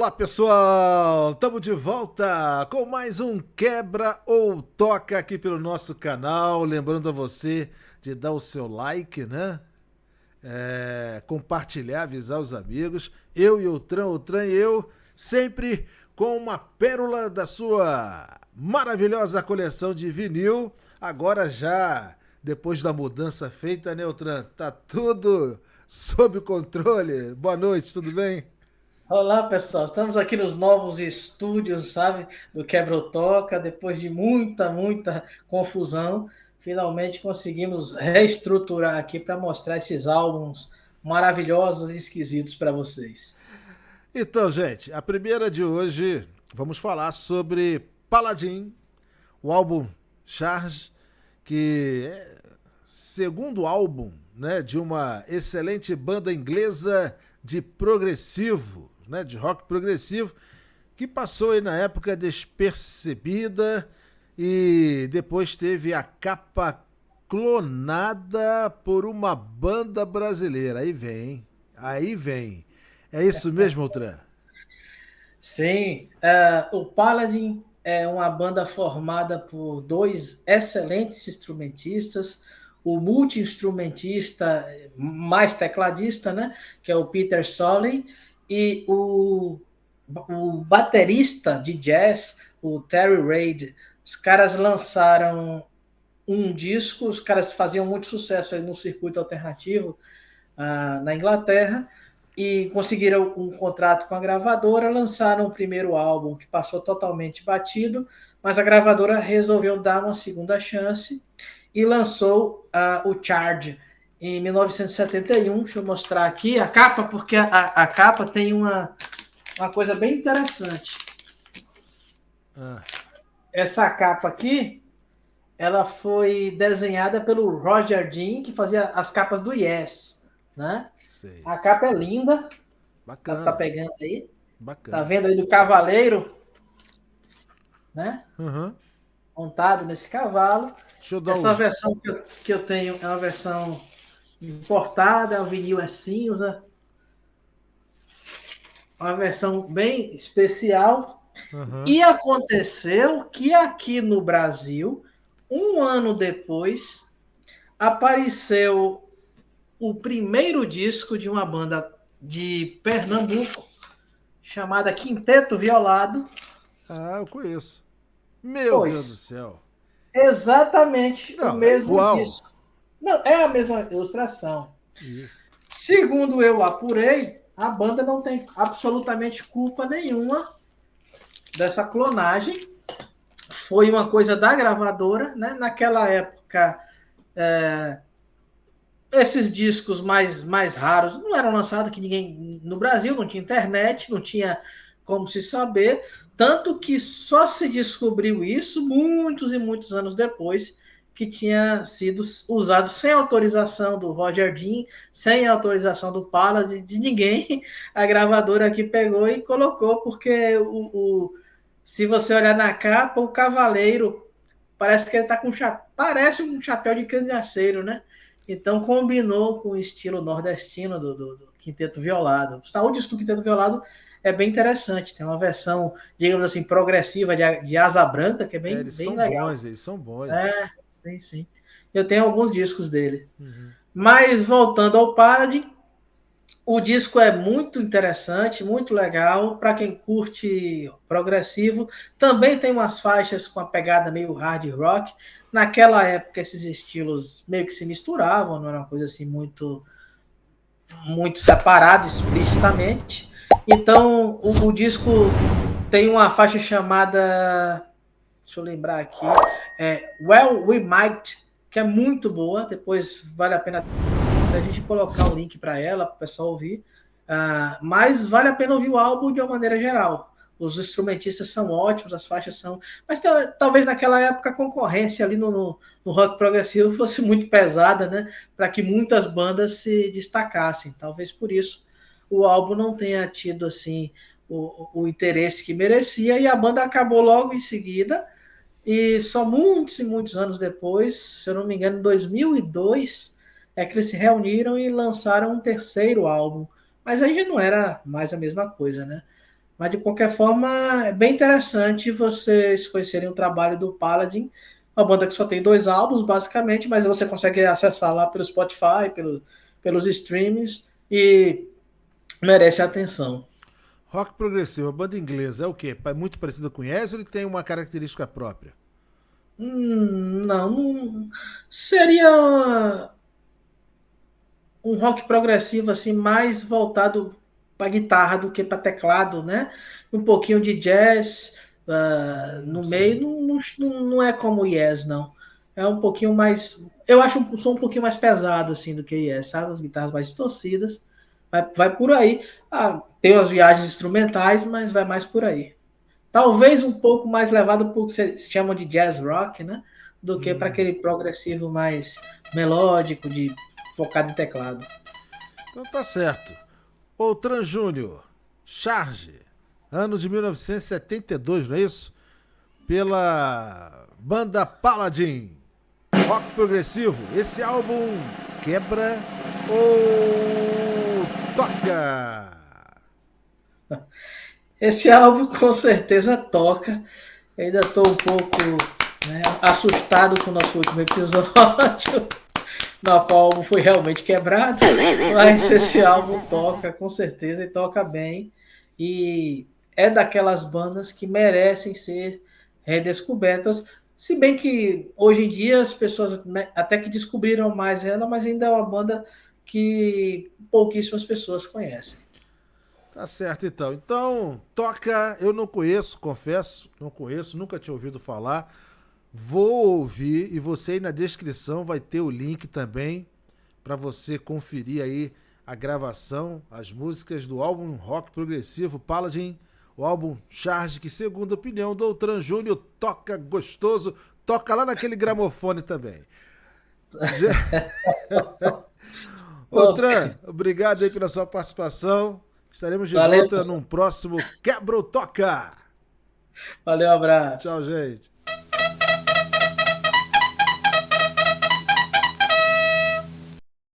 Olá pessoal, estamos de volta com mais um Quebra ou Toca aqui pelo nosso canal. Lembrando a você de dar o seu like, né? Compartilhar, avisar os amigos. Eu e o Tran e eu, sempre com uma pérola da sua maravilhosa coleção de vinil. Agora já, depois da mudança feita, né, Tran? Tá tudo sob controle. Boa noite, tudo bem? Olá, pessoal. Estamos aqui nos novos estúdios, sabe, do Quebra-Toca. Depois de muita confusão, finalmente conseguimos reestruturar aqui para mostrar esses álbuns maravilhosos e esquisitos para vocês. Então, gente, a primeira de hoje vamos falar sobre Paladin, o álbum Charge, que é segundo álbum, né, de uma excelente banda inglesa de progressivo, né, de rock progressivo, que passou aí na época despercebida e depois teve a capa clonada por uma banda brasileira. Aí vem, hein? Aí vem. É isso mesmo, Tran? Sim, o Paladin é uma banda formada por dois excelentes instrumentistas, o multi-instrumentista mais tecladista, né, que é o Peter Soley, e o baterista de jazz, o Terry Reid. Os caras lançaram um disco, os caras faziam muito sucesso aí no circuito alternativo na Inglaterra, e conseguiram um contrato com a gravadora, lançaram o primeiro álbum que passou totalmente batido, mas a gravadora resolveu dar uma segunda chance e lançou o Charge em 1971. Deixa eu mostrar aqui a capa, porque a capa tem uma coisa bem interessante. Ah, Essa capa aqui, ela foi desenhada pelo Roger Dean, que fazia as capas do Yes, né? sei. A capa é linda, tá Bacana, pegando aí. Tá bacana. vendo aí do cavaleiro, né? Uhum. Montado nesse cavalo. Deixa eu dar Essa uns. versão que eu tenho é uma versão importada, o vinil é cinza, uma versão bem especial. Uhum. E aconteceu que aqui no Brasil, um ano depois, apareceu o primeiro disco de uma banda de Pernambuco chamada Quinteto Violado. Ah, eu conheço. Meu Deus do Pois, céu. exatamente o Não, é mesmo igual. disco. Não, é a mesma ilustração. Isso. Segundo eu apurei, a banda não tem absolutamente culpa nenhuma dessa clonagem. Foi uma coisa da gravadora, né? Naquela época, esses discos mais raros não eram lançados, que ninguém no Brasil não tinha internet, não tinha como se saber, tanto que só se descobriu isso muitos e muitos anos depois, que tinha sido usado sem autorização do Roger Dean, sem autorização do Pala, de ninguém. A gravadora aqui pegou e colocou, porque se você olhar na capa, o cavaleiro parece que ele tá com parece um chapéu de cangaceiro, né? Então combinou com o estilo nordestino do Quinteto Violado. O disco do Quinteto Violado é bem interessante. Tem uma versão, digamos assim, progressiva de Asa Branca, que é É, bem, eles bem são legal. bons, eles são bons. É, sim, sim. Eu tenho alguns discos dele. Uhum. Mas voltando ao Paladin, o disco é muito interessante, muito legal para quem curte progressivo. Também tem umas faixas com a pegada meio hard rock. Naquela época esses estilos meio que se misturavam, não era uma coisa assim muito separada explicitamente. Então o disco tem uma faixa chamada, deixa eu lembrar aqui, Well We Might, que é muito boa. Depois vale a pena a gente colocar o link para ela, para o pessoal ouvir. Mas vale a pena ouvir o álbum de uma maneira geral. Os instrumentistas são ótimos, as faixas são. Mas talvez naquela época a concorrência ali no rock progressivo fosse muito pesada, né? Para que muitas bandas se destacassem. Talvez por isso o álbum não tenha tido assim o interesse que merecia, e a banda acabou logo em seguida. E só muitos e muitos anos depois, se eu não me engano, em 2002, é que eles se reuniram e lançaram um terceiro álbum. Mas aí já não era mais a mesma coisa, né? Mas, de qualquer forma, é bem interessante vocês conhecerem o trabalho do Paladin, uma banda que só tem 2 álbuns, basicamente, mas você consegue acessar lá pelo Spotify, pelos streamings, e merece atenção. Rock progressivo, a banda inglesa é o quê? É muito parecida com Yes ou ele tem uma característica própria? Não. Seria um rock progressivo assim mais voltado para guitarra do que para teclado, né? Um pouquinho de jazz no meio, Sim. não é como o Yes, não. É um pouquinho mais. Eu acho um som um pouquinho mais pesado assim do que o Yes, sabe? As guitarras mais distorcidas. Vai por aí. Tem as viagens instrumentais, mas vai mais por aí. Talvez um pouco mais levado por que se chama de jazz rock, né? Do que para aquele progressivo mais melódico, de focado em teclado. Então tá certo. Outran Júnior, Charge, ano de 1972, não é isso? Pela banda Paladin, rock progressivo. Esse álbum quebra ou toca? Esse álbum com certeza toca. Eu ainda estou um pouco, né, assustado com o nosso último episódio, no qual o álbum foi realmente quebrado, mas esse álbum toca com certeza e toca bem. E é daquelas bandas que merecem ser redescobertas. Se bem que hoje em dia as pessoas, né, até que descobriram mais ela, mas ainda é uma banda que pouquíssimas pessoas conhecem. Tá certo então. Então, toca, eu não conheço, confesso, não conheço, nunca tinha ouvido falar. Vou ouvir e você aí na descrição vai ter o link também para você conferir aí a gravação, as músicas do álbum rock progressivo Paladin, o álbum Charge, que segundo a opinião do Outran Júnior toca gostoso, toca lá naquele gramofone também. Outran, obrigado aí pela sua participação. Estaremos de Valeu, volta num próximo Quebra ou Toca. valeu, abraço. Tchau, gente.